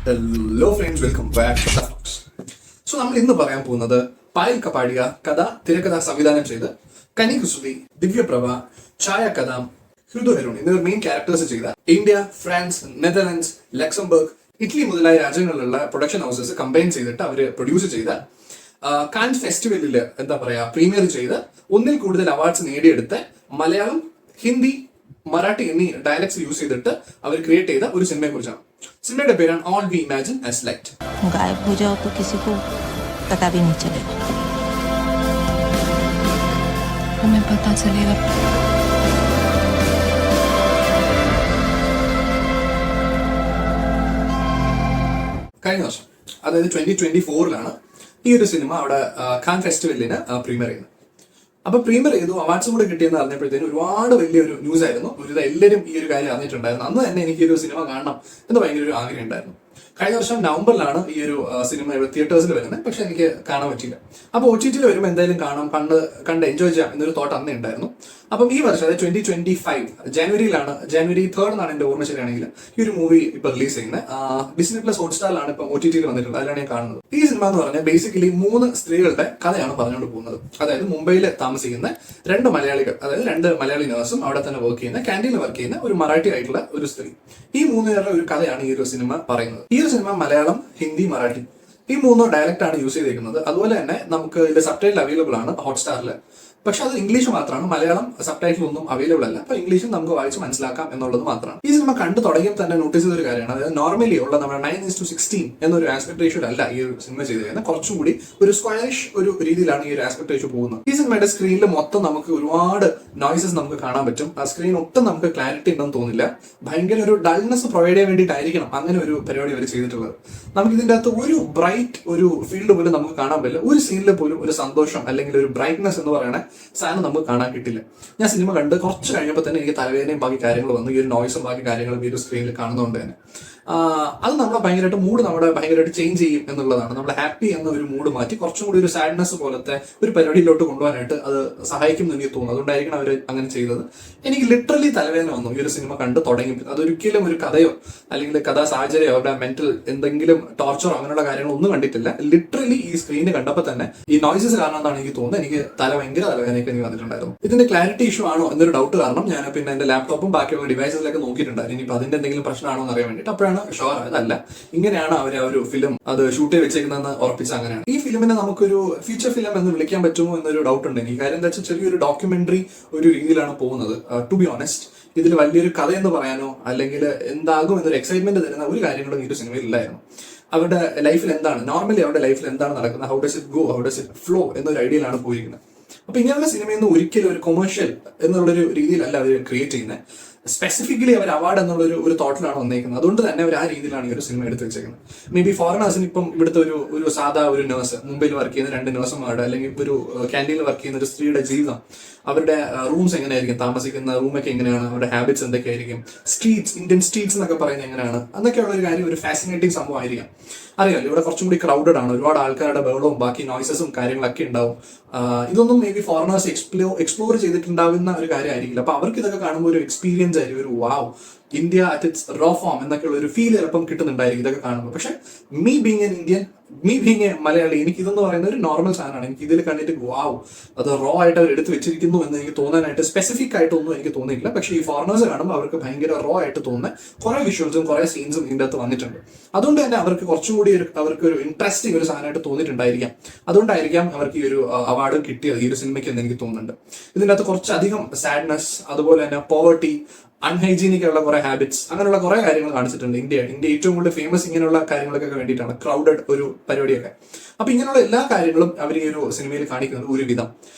Hello friends, welcome back to talks. So നമ്മൾ ഇന്ന് പറയാൻ പോകുന്നത് പായൽ കപാടിയ കഥ തിരക്കഥ സംവിധാനം ചെയ്ത് കനി കുസുതി, ദിവ്യപ്രഭ, ഛായ കഥാം, ഹൃദയരുൺ എന്നിവർ മെയിൻ ക്യാരക്ടേഴ്സ് ചെയ്ത India, France, Netherlands, Luxembourg, Italy മുതലായ രാജ്യങ്ങളിലുള്ള പ്രൊഡക്ഷൻ ഹൗസസ് കമ്പൈൻ ചെയ്തിട്ട് അവർ പ്രൊഡ്യൂസ് ചെയ്ത കാൻസ് ഫെസ്റ്റിവലിൽ എന്താ പറയാ പ്രീമിയർ ചെയ്ത് ഒന്നിൽ കൂടുതൽ അവാർഡ്സ് നേടിയെടുത്ത മലയാളം, ഹിന്ദി, മറാഠി എന്നീ ഡയലക്ട്സ് യൂസ് ചെയ്തിട്ട് അവർ ക്രിയേറ്റ് ചെയ്ത ഒരു സിനിമയെ കുറിച്ചാണ്. सिनेमा बेरन all we imagine as light. गायब हो जाओ तो किसी को पता भी नहीं चलेगा. हमें पता चलेगा. കഴിഞ്ഞ വർഷം, അതായത് 2024 ഈ ഒരു സിനിമ അവിടെ കാൻ ഫെസ്റ്റിവലിന് പ്രീമിയർ ചെയ്യുന്നത്. അപ്പൊ പ്രീമിയർ ചെയ്തു, അവാർഡ്സും കൂടെ കിട്ടിയെന്ന് അറിഞ്ഞപ്പോഴത്തേനും ഒരുപാട് വലിയൊരു ന്യൂസ് ആയിരുന്നു. എല്ലാവരും ഈ ഒരു കാര്യം അറിഞ്ഞിട്ടുണ്ടായിരുന്നു. അന്ന് തന്നെ എനിക്ക് ഒരു സിനിമ കാണണം എന്ന് ഭയങ്കര ഒരു ആഗ്രഹം ഉണ്ടായിരുന്നു. കഴിഞ്ഞ വർഷം നവംബറിലാണ് ഈ ഒരു സിനിമ ഇവിടെ തിയേറ്റേഴ്സിൽ വരുന്നത്. പക്ഷെ എനിക്ക് കാണാൻ പറ്റിയില്ല. അപ്പൊ OTT വരുമ്പോൾ എന്തായാലും കാണാം, കണ്ട് എൻജോയ് ചെയ്യാം എന്നൊരു തോട്ട് അന്നേ ഉണ്ടായിരുന്നു. അപ്പം ഈ വർഷം, അതായത് 2025 ജനുവരി 3 എന്നാണ് എന്റെ ഓർമ്മ ശരിയാണെങ്കിൽ ഈ ഒരു മൂവി ഇപ്പൊ റിലീസ് ചെയ്യുന്നത്. ഡിസ്നി പ്ലസ് ഹോട്ട്സ്റ്റാറിലാണ് ഇപ്പൊ OTT വന്നിട്ടുള്ളത്. അതിലാണ് ഞാൻ കാണുന്നത്. ഈ സിനിമ എന്ന് പറഞ്ഞാൽ ബേസിക്കലി 3 സ്ത്രീകളുടെ കഥയാണ് പറഞ്ഞുകൊണ്ട് പോകുന്നത്. അതായത് മുംബൈയിൽ താമസിക്കുന്ന 2 മലയാളികൾ, അതായത് 2 മലയാളി നേഴ്സും അവിടെ തന്നെ വർക്ക് ചെയ്യുന്ന, ക്യാൻറ്റീനിൽ വർക്ക് ചെയ്യുന്ന ഒരു മറാഠി ആയിട്ടുള്ള ഒരു സ്ത്രീ. ഈ 3 പേരുടെ ഒരു കഥയാണ് ഈ ഒരു സിനിമ പറയുന്നത്. ഈ ഒരു സിനിമ മലയാളം, ഹിന്ദി, മറാഠി ഈ 3 ഡയലക്റ്റ് ആണ് യൂസ് ചെയ്തിരിക്കുന്നത്. അതുപോലെ തന്നെ നമുക്ക് ഇതിന്റെ സബ്ടൈറ്റിൽ അവൈലബിൾ ആണ് ഹോട്ട്സ്റ്റാറിൽ. പക്ഷെ അത് ഇംഗ്ലീഷ് മാത്രമാണ്, മലയാളം സബ്ടൈറ്റിൽ ഒന്നും അവൈലബിൾ അല്ല. അപ്പൊ ഇംഗ്ലീഷും നമുക്ക് വായിച്ച് മനസ്സിലാക്കാം എന്നുള്ളത് മാത്രമാണ്. ഈ സിനിമ കണ്ടു തുടങ്ങിയപ്പോൾ തന്നെ നോട്ടീസ് ചെയ്ത ഒരു കാര്യമാണ്, അതായത് നോർമലി ഉള്ള നമ്മുടെ 9:16 എന്നൊരു ആസ്പെക്ട് റേഷ്യോ അല്ല ഈ ഒരു സിനിമ ചെയ്തിരിക്കുന്നത്. കുറച്ചും കൂടി ഒരു സ്ക്വയറിഷ് ഒരു രീതിയിലാണ് ഈ ഒരു ആസ്പെക്ട് റേഷ്യോ പോകുന്നത്. ഈ സിനിമയുടെ സ്ക്രീനിൽ മൊത്തം നമുക്ക് ഒരുപാട് നോയ്സസ് നമുക്ക് കാണാൻ പറ്റും. ആ സ്ക്രീൻ ഒട്ടും നമുക്ക് ക്ലാരിറ്റി ഉണ്ടെന്ന് തോന്നില്ല. ഭയങ്കര ഒരു ഡൾനെസ് പ്രൊവൈഡ് ചെയ്യാൻ വേണ്ടിയിട്ടായിരിക്കണം അങ്ങനെ ഒരു പരിപാടി അവർ ചെയ്തിട്ടുള്ളത്. നമുക്ക് ഇതിന്റെ അകത്ത് ഒരു ബ്രൈറ്റ് ഒരു ഫീൽഡ് പോലും നമുക്ക് കാണാൻ പറ്റില്ല. ഒരു സീനിൽ പോലും ഒരു സന്തോഷം അല്ലെങ്കിൽ ഒരു ബ്രൈറ്റ്നെസ് എന്ന് പറയുന്ന സാധനം നമുക്ക് കാണാൻ കിട്ടില്ല. ഞാൻ സിനിമ കണ്ട് കുറച്ച് കഴിഞ്ഞപ്പോൾ തന്നെ എനിക്ക് തലവേദനയും ബാക്കി കാര്യങ്ങൾ വന്നു. ഈ ഒരു നോയ്സും ബാക്കി കാര്യങ്ങളും ഈ ഒരു സ്ക്രീനിൽ കാണുന്നതുകൊണ്ട് തന്നെ അത് നമ്മളെ ഭയങ്കരമായിട്ട് മൂഡ് നമ്മുടെ ഭയങ്കരമായിട്ട് ചേഞ്ച് ചെയ്യും എന്നുള്ളതാണ്. നമ്മൾ ഹാപ്പി എന്ന ഒരു മൂഡ് മാറ്റി കുറച്ചും കൂടി ഒരു സാഡ്നെസ് പോലത്തെ ഒരു പരിപാടിയിലോട്ട് കൊണ്ടുപോകാനായിട്ട് അത് സഹായിക്കും എന്ന് എനിക്ക് തോന്നുന്നു. അതുകൊണ്ടായിരിക്കണം അവർ അങ്ങനെ ചെയ്തത്. എനിക്ക് ലിറ്ററലി തലവേദന വന്നു ഈ ഒരു സിനിമ കണ്ട് തുടങ്ങി. അതൊരിക്കലും ഒരു കഥയോ അല്ലെങ്കിൽ കഥാ സാഹചര്യമോ അവരുടെ മെന്റൽ എന്തെങ്കിലും ടോർച്ചറോ അങ്ങനെയുള്ള കാര്യങ്ങളൊന്നും കണ്ടിട്ടില്ല. ലിറ്ററലി ഈ സ്ക്രീന് കണ്ടപ്പോൾ തന്നെ ഈ നോയ്സസ് കാരണം എന്നാണ് എനിക്ക് തോന്നുന്നത്. എനിക്ക് ഭയങ്കര തലവേദനയൊക്കെ എനിക്ക് വന്നിട്ടുണ്ടായിരുന്നു. ഇതിന്റെ ക്ലാരിറ്റി ഇഷ്യൂ ആണോ എന്നൊരു ഡൗട്ട് കാരണം ഞാൻ പിന്നെ എന്റെ ലാപ്ടോപ്പും ബാക്കിയുള്ള ഡിവൈസസിലൊക്കെ നോക്കിയിട്ടുണ്ടായിരുന്നു. ഇനിയിപ്പോൾ അതിന്റെ എന്തെങ്കിലും പ്രശ്നമാണോ എന്ന് അറിയാൻ വേണ്ടിയിട്ട്. അപ്പോഴാണ് ഷുവർ അതല്ല, ഇങ്ങനെയാണ് അവർ ആ ഒരു ഫിലിം അത് ഷൂട്ട് ചെയ്ത് വെച്ചേക്കുന്നതെന്ന് ഉറപ്പിച്ച അങ്ങനെയാണ്. ഈ ഫിലിമിനെ നമുക്കൊരു ഫീച്ചർ ഫിലിം എന്ന് വിളിക്കാൻ പറ്റുമോ എന്നൊരു ഡൗട്ട് ഉണ്ട് എനിക്ക്. കാര്യം എന്താ വെച്ചാൽ ചെറിയൊരു ഡോക്യുമെന്ററി ഒരു രീതിയിലാണ് പോകുന്നത്. ടു ബി ഓണസ്റ്റ്, ഇതിൽ വലിയൊരു കഥ എന്ന് പറയാനോ അല്ലെങ്കിൽ എന്താകും എന്നൊരു എക്സൈറ്റ്മെന്റ് തരുന്ന ഒരു കാര്യങ്ങളും ഈ ഒരു സിനിമയിൽ ഇല്ലായിരുന്നു. അവരുടെ ലൈഫിൽ എന്താണ് നോർമലി അവരുടെ ലൈഫിൽ എന്താണ് നടക്കുന്നത്, how does it go, how does it flow എന്നൊരു ഐഡിയയിലാണ് പോയിരിക്കുന്നത്. അപ്പൊ ഇങ്ങനെയുള്ള സിനിമയൊന്നും ഒരിക്കലും ഒരു കൊമേഴ്ഷ്യൽ എന്നുള്ളൊരു രീതിയിലല്ല അവർ ക്രിയേറ്റ് ചെയ്യുന്നത്. സ്പെസിഫിക്കലി അവർ അവാർഡ് എന്നുള്ള ഒരു തോട്ടിലാണ് വന്നേക്കുന്നത്. അതുകൊണ്ട് തന്നെ അവർ ആ രീതിയിലാണ് ഈ ഒരു സിനിമ എടുത്ത് വെച്ചേക്കുന്നത്. മേ ബി ഫോറിനേഴ്സിന് ഇപ്പം ഇവിടുത്തെ ഒരു സാധാ ഒരു നേഴ്സ്, മുംബൈയിൽ വർക്ക് ചെയ്യുന്ന 2 നേഴ്സുമാരുടെ അല്ലെങ്കിൽ ഒരു ക്യാൻറ്റീനിൽ വർക്ക് ചെയ്യുന്ന ഒരു സ്ത്രീയുടെ ജീവിതം, അവരുടെ റൂംസ് എങ്ങനെയായിരിക്കും, താമസിക്കുന്ന റൂമൊക്കെ എങ്ങനെയാണ്, അവരുടെ ഹാബിറ്റ്സ് എന്തൊക്കെയായിരിക്കും, ഇന്ത്യൻ സ്ട്രീറ്റ്സ് എന്നൊക്കെ പറയുന്നത് എങ്ങനെയാണ്, അതൊക്കെയുള്ള ഒരു കാര്യം ഒരു ഫാസിനേറ്റിംഗ് സംഭവമായിരിക്കാം. അറിയാമല്ലോ, ഇവിടെ കുറച്ചും കൂടി ക്രൗഡഡ് ആണ്, ഒരുപാട് ആൾക്കാരുടെ ബഹളവും ബാക്കി നോയ്സസും കാര്യങ്ങളൊക്കെ ഉണ്ടാവും. ഇതൊന്നും മേ ബി ഫോറിനേഴ്സ് എക്സ്പ്ലോർ ചെയ്തിട്ടുണ്ടാവുന്ന ഒരു കാര്യമായിരിക്കില്ല. അപ്പൊ അവർക്ക് ഇതൊക്കെ കാണുമ്പോൾ ഒരു എക്സ്പീരിയൻസ് ആയിരിക്കും, ഒരു wow, India at its raw form എന്നൊക്കെയുള്ള ഒരു ഫീൽ ചിലപ്പം കിട്ടുന്നുണ്ടായിരിക്കും ഇതൊക്കെ കാണുമ്പോൾ. പക്ഷെ me being an Indian, me being a Malayali, എനിക്ക് ഇതെന്ന് പറയുന്നത് ഒരു നോർമൽ സാധനമാണ്. എനിക്ക് ഇതിൽ കണ്ടിട്ട് വാവ്, അത് റോ ആയിട്ട് അവർ എടുത്ത് വെച്ചിരിക്കുന്നു എന്ന് എനിക്ക് തോന്നാനായിട്ട് സ്പെസിഫിക് ആയിട്ടൊന്നും എനിക്ക് തോന്നിയില്ല. പക്ഷേ ഈ ഫോറിനേഴ്സ് കാണുമ്പോൾ അവർക്ക് ഭയങ്കര റോ ആയിട്ട് തോന്നുന്ന കുറെ വിഷ്വൽസും കുറെ സീൻസും ഇതിൻ്റെ അകത്ത് വന്നിട്ടുണ്ട്. അതുകൊണ്ട് തന്നെ അവർക്ക് കുറച്ചും കൂടി അവർക്ക് ഒരു ഇൻട്രസ്റ്റിംഗ് ഒരു സാധനമായിട്ട് തോന്നിയിട്ടുണ്ടായിരിക്കാം. അതുകൊണ്ടായിരിക്കാം അവർക്ക് ഈ ഒരു അവാർഡും കിട്ടിയത് ഈ ഒരു സിനിമയ്ക്ക് എന്ന് എനിക്ക് തോന്നുന്നുണ്ട്. ഇതിൻ്റെ അകത്ത് കുറച്ചധികം സാഡ്നെസ്, അതുപോലെ തന്നെ പോവർട്ടി, അൺഹൈജീനിക് ഉള്ള കുറെ ഹാബിറ്റ്സ്, അങ്ങനെയുള്ള കുറെ കാര്യങ്ങൾ കാണിച്ചിട്ടുണ്ട്. ഇന്ത്യ ഏറ്റവും കൂടുതൽ ഫേമസ് ഇങ്ങനെയുള്ള കാര്യങ്ങൾക്കൊക്കെ വേണ്ടിയിട്ടാണ്, ക്രൗഡഡ് ഒരു പരിപാടിയൊക്കെ. അപ്പൊ ഇങ്ങനെയുള്ള എല്ലാ കാര്യങ്ങളും അവർ ഈ ഒരു സിനിമയിൽ കാണിക്കുന്നത് ഒരു വിധം.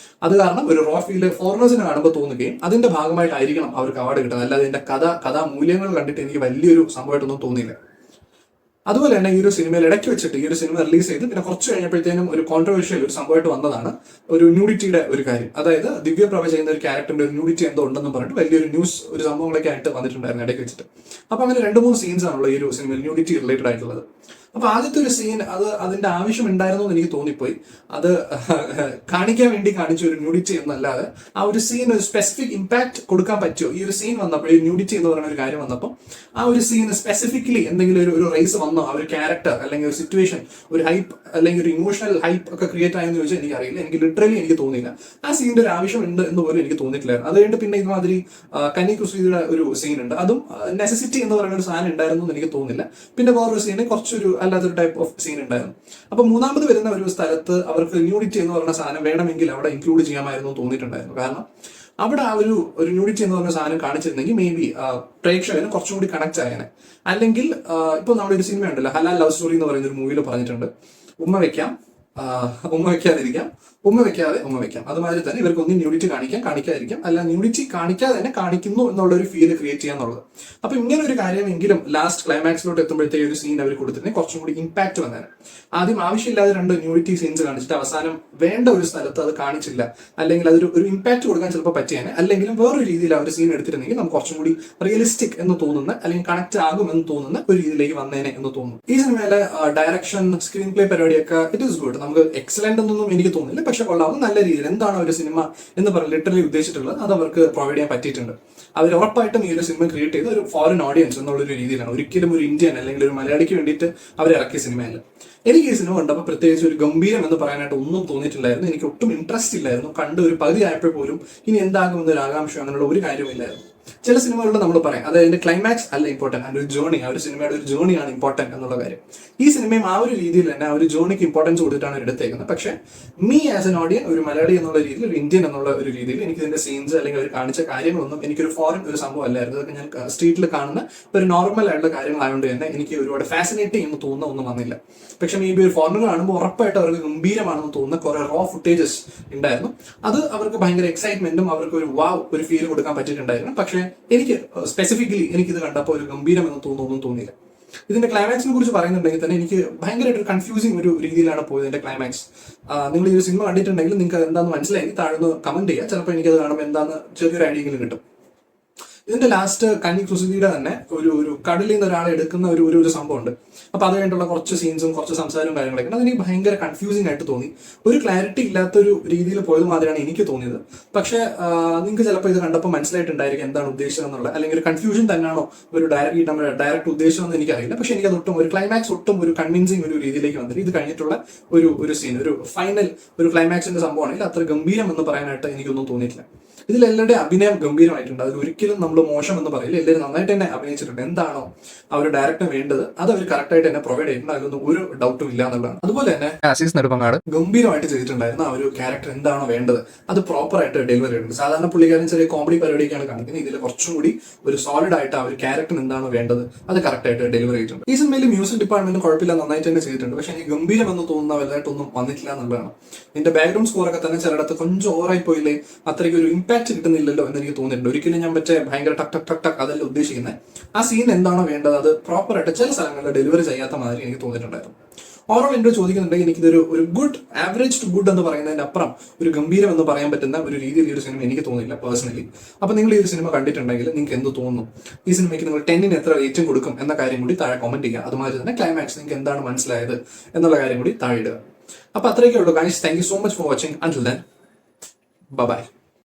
അത് കാരണം ഒരു റോ ഫീൽഡ് ഫോറിനേഴ്സിനെ കാണുമ്പോൾ തോന്നുകയും അതിന്റെ ഭാഗമായിട്ടായിരിക്കണം അവർക്ക് അവാർഡ് കിട്ടുന്നത്. അല്ലാതെ ഇതിന്റെ കഥാമൂല്യങ്ങൾ കണ്ടിട്ട് എനിക്ക് വലിയൊരു സംഭവമായിട്ടൊന്നും തോന്നിയില്ല. അതുപോലെ തന്നെ ഈ ഒരു സിനിമയിൽ ഇടയ്ക്ക് വെച്ചിട്ട് ഈ ഒരു സിനിമ റിലീസ് ചെയ്ത് പിന്നെ കുറച്ച് കഴിഞ്ഞപ്പോഴത്തേനും ഒരു കോൺട്രവേഴ്ഷ്യൽ ഒരു സംഭവമായിട്ട് വന്നതാണ് ഒരു ന്യൂഡിറ്റിയുടെ ഒരു കാര്യം. അതായത് ദിവ്യപ്രഭ ചെയ്യുന്ന ഒരു ക്യാരക്ടറിന്റെ ഒരു ന്യൂഡിറ്റി എന്തോ ഉണ്ടെന്ന് പറഞ്ഞിട്ട് വലിയൊരു ന്യൂസ് ഒരു സംഭവങ്ങളൊക്കെ ആയിട്ട് വന്നിട്ടുണ്ടായിരുന്നു ഇടയ്ക്ക് വെച്ചിട്ട്. അപ്പൊ അങ്ങനെ 2-3 സീൻസ് ആണല്ലോ ഈ ഒരു സിനിമയിൽ ന്യൂഡിറ്റി റിലേറ്റഡ് ആയിട്ടുള്ളത്. അപ്പൊ ആദ്യത്തെ ഒരു സീൻ അതിന്റെ ആവശ്യം ഉണ്ടായിരുന്നു എന്ന് എനിക്ക് തോന്നിപ്പോയി. അത് കാണിക്കാൻ വേണ്ടി കാണിച്ച ഒരു ന്യൂഡിറ്റി എന്നല്ലാതെ ആ ഒരു സീൻ ഒരു സ്പെസിഫിക് ഇമ്പാക്ട് കൊടുക്കാൻ പറ്റുമോ? ഈ ഒരു സീൻ വന്നപ്പോൾ, ഈ ന്യൂഡിറ്റി എന്ന് പറയുന്ന ഒരു കാര്യം വന്നപ്പോൾ ആ ഒരു സീൻ സ്പെസിഫിക്കലി എന്തെങ്കിലും ഒരു റേസ് വന്നോ, ആ ഒരു ക്യാരക്ടർ അല്ലെങ്കിൽ ഒരു സിറ്റുവേഷൻ, ഒരു ഹൈപ്പ് അല്ലെങ്കിൽ ഒരു ഇമോഷണൽ ഹൈപ്പ് ഒക്കെ ക്രിയേറ്റ് ആയെന്ന് ചോദിച്ചാൽ എനിക്കറിയില്ല. എനിക്ക് ലിറ്ററലി എനിക്ക് തോന്നിയില്ല ആ സീനിന്റെ ഒരു ആവശ്യം ഉണ്ട് എന്ന് പോലും എനിക്ക് തോന്നിയിട്ടില്ലായിരുന്നു. അത് കഴിഞ്ഞിട്ട് പിന്നെ ഇതുമാതിരി കന്നി കുസൃതിയുടെ ഒരു സീൻ ഉണ്ട്, അതും നെസസിറ്റി എന്ന് പറയുന്ന ഒരു സാധനം ഉണ്ടായിരുന്നു എന്ന് എനിക്ക് തോന്നുന്നില്ല. പിന്നെ വേറൊരു സീന് കുറച്ചൊരു അല്ലാത്തൊരു ടൈപ്പ് ഓഫ് സീൻ ഉണ്ടായിരുന്നു. അപ്പൊ മൂന്നാമത് വരുന്ന ഒരു സ്ഥലത്ത് അവർക്ക് ന്യൂഡിറ്റി എന്ന് പറയുന്ന സാധനം വേണമെങ്കിൽ അവിടെ ഇൻക്ലൂഡ് ചെയ്യാമായിരുന്നു തോന്നിയിട്ടുണ്ടായിരുന്നു. കാരണം അവിടെ ആ ഒരു ന്യൂഡിറ്റി എന്ന് പറഞ്ഞ സാധനം കാണിച്ചിരുന്നെങ്കിൽ മേ ബി പ്രേക്ഷകന് കുറച്ചും കൂടി കണക്ട് ആയേനെ. അല്ലെങ്കിൽ ഇപ്പൊ നമ്മുടെ ഒരു സിനിമ ഉണ്ടല്ലോ, ഹലാൽ ലവ് സ്റ്റോറി എന്ന് പറയുന്ന ഒരു മൂവിയിൽ പറഞ്ഞിട്ടുണ്ട്, ഉമ്മ വെക്കാം, ഉമ്മ വെക്കാതിരിക്കാം, ഉമ്മ വെക്കാതെ ഉമ്മ വെക്കാം. അതുമാതിരി തന്നെ ഇവർക്ക് ഒന്നും ന്യൂഡിറ്റി കാണിക്കാതിരിക്കാം, അല്ല ന്യൂഡിറ്റി കാണിക്കാതെ തന്നെ കാണിക്കുന്നു എന്നുള്ള ഒരു ഫീൽ ക്രിയേറ്റ് ചെയ്യാന്നുള്ളത്. അപ്പൊ ഇങ്ങനെ ഒരു കാര്യമെങ്കിലും ലാസ്റ്റ് ക്ലൈമാക്സിലോട്ട് എത്തുമ്പോഴത്തേക്ക് ഒരു സീൻ അവർ കൊടുത്തിട്ട് കുറച്ചും കൂടി ഇമ്പാക്ട് വന്നേനെ. ആദ്യം ആവശ്യമില്ലാതെ 2 ന്യൂഡിറ്റി സീൻസ് കാണിച്ചിട്ട് അവസാനം വേണ്ട ഒരു സ്ഥലത്ത് അത് കാണിച്ചില്ല, അല്ലെങ്കിൽ ഒരു ഇമ്പാക്ട് കൊടുക്കാൻ ചിലപ്പോൾ പറ്റിയേനെ. അല്ലെങ്കിലും വേറൊരു രീതിയിൽ ആ ഒരു സീൻ എടുത്തിരുന്നെങ്കിൽ നമുക്ക് കുറച്ചും കൂടി റിയലിസ്റ്റിക് എന്ന് തോന്നുന്ന, അല്ലെങ്കിൽ കണക്ട് ആകും എന്ന് തോന്നുന്ന ഒരു രീതിയിലേക്ക് വന്നേനെ എന്ന് തോന്നുന്നു. ഈ സിനിമയിലെ ഡയറക്ഷൻ, സ്ക്രീൻ പ്ലേ പരിപാടിയൊക്കെ ഇറ്റ് ഈസ് ഗുഡ്. നമുക്ക് എക്സലന്റ് എന്നൊന്നും എനിക്ക് തോന്നുന്നില്ല, പക്ഷെ കൊള്ളാവുന്ന നല്ല രീതിയിൽ എന്താണ് ഒരു സിനിമ എന്ന് പറഞ്ഞ് ലിറ്ററലി ഉദ്ദേശിച്ചിട്ടുള്ളത് അത് അവർക്ക് പ്രൊവൈഡ് ചെയ്യാൻ പറ്റിയിട്ടുണ്ട്. അവർ ഉറപ്പായിട്ടും ഈ ഒരു സിനിമ ക്രിയേറ്റ് ചെയ്ത ഒരു ഫോറിൻ ഓഡിയൻസ് എന്നുള്ളൊരു രീതിയിലാണ്, ഒരിക്കലും ഒരു ഇന്ത്യൻ അല്ലെങ്കിൽ ഒരു മലയാളിക്ക് വേണ്ടിയിട്ട് അവർ ഇറക്കിയ സിനിമയല്ല. എനിക്ക് ഈ സിനിമ കണ്ടപ്പോൾ പ്രത്യേകിച്ച് ഒരു ഗംഭീരം എന്ന് പറയാനായിട്ട് ഒന്നും തോന്നിയിട്ടില്ലായിരുന്നു. എനിക്ക് ഒട്ടും ഇൻട്രസ്റ്റ് ഇല്ലായിരുന്നു. കണ്ട് ഒരു പകുതി ആയപ്പോൾ പോലും ഇനി എന്താകുമെന്നൊരു ആകാംക്ഷ അങ്ങനെയുള്ള ഒരു കാര്യമില്ലായിരുന്നു. ചില സിനിമകളിൽ നമ്മൾ പറയാം അത് അതിന്റെ ക്ലൈമാക്സ് അല്ല ഇമ്പോർട്ടന്റ്, അതിന്റെ ഒരു ജേർണി, ആ ഒരു സിനിമയുടെ ഒരു ജേർണിയാണ് ഇമ്പോർട്ടന്റ് എന്നുള്ള കാര്യം. ഈ സിനിമയും ആ ഒരു രീതിയിൽ തന്നെ ആ ഒരു ജേർണിക്ക് ഇമ്പോർട്ടൻസ് കൊടുത്തിട്ടാണ് എടുത്തേക്കുന്നത്. പക്ഷേ മീ ആസ് എൻ ഓഡിയൻ, ഒരു മലയാളി എന്നുള്ള രീതിയിൽ, ഒരു ഇന്ത്യൻ എന്നുള്ള ഒരു രീതിയിൽ എനിക്ക് ഇതിന്റെ സീൻസ് അല്ലെങ്കിൽ അവർ കാണിച്ച കാര്യങ്ങളൊന്നും എനിക്കൊരു ഫോറിൻ ഒരു സംഭവം അല്ലായിരുന്നു. അതൊക്കെ ഞാൻ സ്ട്രീറ്റിൽ കാണുന്ന ഒരു നോർമൽ ആയിട്ടുള്ള കാര്യങ്ങളായതുകൊണ്ട് തന്നെ എനിക്ക് ഒരുപാട് ഫാസിനേറ്റിംഗ് എന്ന് തോന്നുന്ന ഒന്നും വന്നില്ല. പക്ഷെ മേ ബി ഒരു ഫോറിനർ കാണുമ്പോൾ ഉറപ്പായിട്ട് അവർക്ക് ഗംഭീരമാണെന്ന് തോന്നുന്ന കുറെ റോ ഫുട്ടേജസ് ഉണ്ടായിരുന്നു. അത് അവർക്ക് ഭയങ്കര എക്സൈറ്റ്മെന്റും അവർക്ക് ഒരു വാവ് ഒരു ഫീൽ കൊടുക്കാൻ പറ്റിയിട്ടുണ്ടായിരുന്നു. പക്ഷേ എനിക്ക് സ്പെസിഫിക്കലി എനിക്കിത് കണ്ടപ്പോൾ ഒരു ഗംഭീരം എന്ന് തോന്നുന്നൊന്നും തോന്നിയില്ല. ഇതിന്റെ ക്ലൈമാക്സിനെ കുറിച്ച് പറയുന്നുണ്ടെങ്കിൽ തന്നെ എനിക്ക് ഭയങ്കരമായിട്ട് കൺഫ്യൂസിങ് ഒരു രീതിയിലാണ് പോയത് ഇതിന്റെ ക്ലൈമാക്സ്. നിങ്ങൾ ഈ ഒരു സിനിമ കണ്ടിട്ടുണ്ടെങ്കിൽ നിങ്ങൾക്ക് എന്താണെന്ന് മനസ്സിലായി താഴ്ന്ന് കമന്റ് ചെയ്യുക. ചിലപ്പോൾ എനിക്കത് കാണുമ്പോൾ എന്താണെന്ന് ചെറിയൊരു ഐഡിയെങ്കിലും കിട്ടും. ഇതിന്റെ ലാസ്റ്റ് കന്നി കുസൃതിയുടെ തന്നെ ഒരു കടലിൽ നിന്ന് ഒരാളെ എടുക്കുന്ന ഒരു സംഭവം ഉണ്ട്. അപ്പൊ അത് കഴിഞ്ഞിട്ടുള്ള കുറച്ച് സീൻസും കുറച്ച് സംസാരവും കാര്യങ്ങളൊക്കെ അതെനിക്ക് ഭയങ്കര കൺഫ്യൂസിംഗ് ആയിട്ട് തോന്നി. ഒരു ക്ലാരിറ്റി ഇല്ലാത്തൊരു രീതിയിൽ പോയത് മാതിരിയാണ് എനിക്ക് തോന്നിയത്. പക്ഷെ നിങ്ങൾക്ക് ചിലപ്പോൾ ഇത് കണ്ടപ്പോൾ മനസ്സിലായിട്ടുണ്ടായിരിക്കും എന്താണ് ഉദ്ദേശിച്ചത് എന്നുള്ളത്, അല്ലെങ്കിൽ ഒരു കൺഫ്യൂഷൻ തന്നെയാണോ ഒരു ഡയറക്റ്റ് ഉദ്ദേശമെന്ന് എനിക്കറിയില്ല. പക്ഷെ എനിക്കത് ഒട്ടും ഒരു ക്ലൈമാക്സ് ഒട്ടും ഒരു കൺവിൻസിങ് ഒരു രീതിയിലേക്ക് വന്നിട്ട് ഇത് കഴിഞ്ഞിട്ടുള്ള ഒരു സീൻ, ഒരു ഫൈനൽ ഒരു ക്ലൈമാക്സിന്റെ സംഭവമാണെങ്കിൽ അത്ര ഗംഭീരം എന്ന് പറയാനായിട്ട് എനിക്കൊന്നും തോന്നിയിട്ടില്ല. ഇതിലെല്ലാവരുടെയും അഭിനയം ഗംഭീരമായിട്ടുണ്ട്. അതിൽ ഒരിക്കലും നമ്മൾ മോശം എന്ന് പറയില്ല. എല്ലാവരും നന്നായിട്ട് തന്നെ അഭിനയിച്ചിട്ടുണ്ട്. എന്താണോ അവർ ഡയറക്ടർ വേണ്ടത് അത് അവർ കറക്റ്റ് ആയിട്ട് തന്നെ പ്രൊവൈഡ് ചെയ്തിട്ടുണ്ട്. അതിലൊന്നും ഒരു ഡൗട്ടും ഇല്ല എന്നുള്ളതാണ്. അതുപോലെ തന്നെ ആസീസ് നെടുമങ്ങാട് ഗംഭീരമായിട്ട് ചെയ്തിട്ടുണ്ടായിരുന്നു. ആ ഒരു ക്യാരക്ടർ എന്താണോ വേണ്ടത് അത് പ്രോപ്പർ ആയിട്ട് ഡെലിവറി ചെയ്തിട്ടുണ്ട്. സാധാരണ പുള്ളിക്കാരൻ ചെറിയ കോമഡി പരിപാടിയൊക്കെയാണ് കാണിക്കുന്നത്. ഇതിൽ കുറച്ചും കൂടി ഒരു സോളിഡ് ആയിട്ട് ആ ഒരു ക്യാരക്ടർ എന്താണോ വേണ്ടത് അത് കറക്റ്റ് ആയിട്ട് ഡെലിവറി ചെയ്തിട്ടുണ്ട്. ഈ സിനിമയിൽ മ്യൂസിക് ഡിപ്പാർട്ട്മെന്റ് കുഴപ്പമില്ല, നന്നായിട്ട് തന്നെ ചെയ്തിട്ടുണ്ട്. പക്ഷെ എനിക്ക് ഗംഭീരം എന്ന് തോന്നുന്ന വലുതായിട്ടൊന്നും വന്നിട്ടില്ല എന്നുള്ളതാണ്. ഇതിന്റെ ബാക്ക്ഗ്രൗണ്ട് സ്കോർ ഒക്കെ തന്നെ ചിലയിടത്ത് കുറച്ച് ഓവറായി പോയില്ലേ, അത്രയ്ക്ക് ഒരു ഇമ്പാക്ട് കിട്ടുന്നില്ലല്ലോ എന്ന് എനിക്ക് തോന്നിയിട്ടുണ്ട്. ഒരിക്കലും ഞാൻ ഭയങ്കര ടക് ടക് ടക് ടക് അതല്ല ഉദ്ദേശിക്കുന്നത്. ആ സീൻ എന്താണോ വേണ്ടത് അത് പ്രോപ്പർ ആയിട്ട് ചില സ്ഥലങ്ങളിൽ ഡെലിവറി ചെയ്യാത്ത മാതിരി എനിക്ക് തോന്നിയിട്ടുണ്ടായിരുന്നു. ഓവറോൾ എന്നോട് ചോദിക്കുന്നുണ്ടെങ്കിൽ എനിക്കിതൊരു ഗുഡ് ആവറേജ് ടു ഗുഡ് എന്ന് പറയുന്നതിന്റെ അപ്പുറം ഒരു ഗംഭീരം എന്ന് പറയാൻ പറ്റുന്ന ഒരു രീതിയിൽ ഈ ഒരു സിനിമ എനിക്ക് തോന്നിയില്ല പേഴ്സണലി. അപ്പൊ നിങ്ങൾ ഈ ഒരു സിനിമ കണ്ടിട്ടുണ്ടെങ്കിൽ നിങ്ങൾക്ക് എന്ത് തോന്നുന്നു, ഈ സിനിമയ്ക്ക് നിങ്ങൾ 10ന് എത്ര റേറ്റിംഗ് കൊടുക്കും എന്ന കാര്യം കൂടി താഴെ കമന്റ് ചെയ്യുക. അതുമാതിരി തന്നെ ക്ലൈമാക്സ് നിങ്ങൾക്ക് എന്താണ് മനസ്സിലായത് എന്നുള്ള കാര്യം കൂടി താഴെ ഇടുക. അപ്പൊ അത്രയൊക്കെ ഉള്ളൂ guys. Thank you so much for watching. Until then bye.